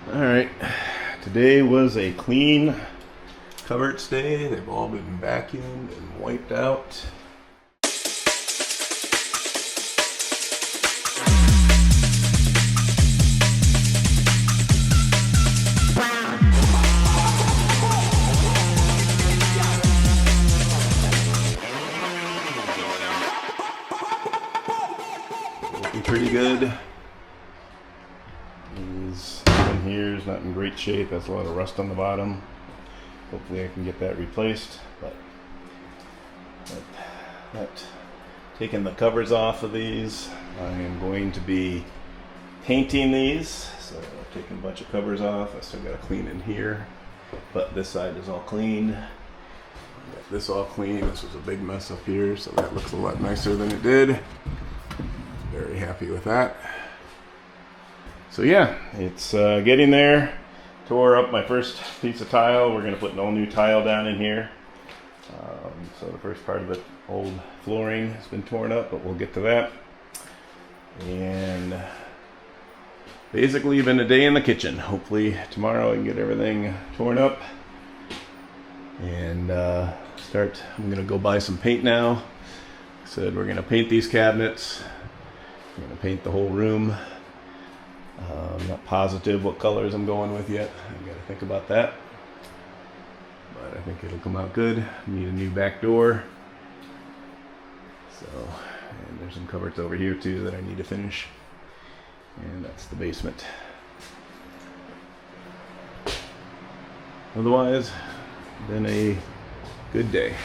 Alright, today was a clean cupboards day. They've all been vacuumed and wiped out. Looking pretty good. These in here is not in great shape. Has a lot of rust on the bottom. Hopefully I can get that replaced. But taking the covers off of these, I am going to be painting these. So I've taken a bunch of covers off. I still got to clean in here, but this side is all clean. Got this all clean. This was a big mess up here, so that looks a lot nicer than it did. Very happy with that. So yeah, it's getting there. Tore up my first piece of tile. We're going to put an all new tile down in here. So the first part of the old flooring has been torn up, but we'll get to that. And basically been a day in the kitchen. Hopefully tomorrow I can get everything torn up and start. I'm going to go buy some paint now. Like I said, we're going to paint these cabinets. I'm going to paint the whole room. I'm not positive what colors I'm going with yet. I've got to think about that. But I think it'll come out good. Need a new back door. So, and there's some cupboards over here too that I need to finish. And that's the basement. Otherwise, been a good day.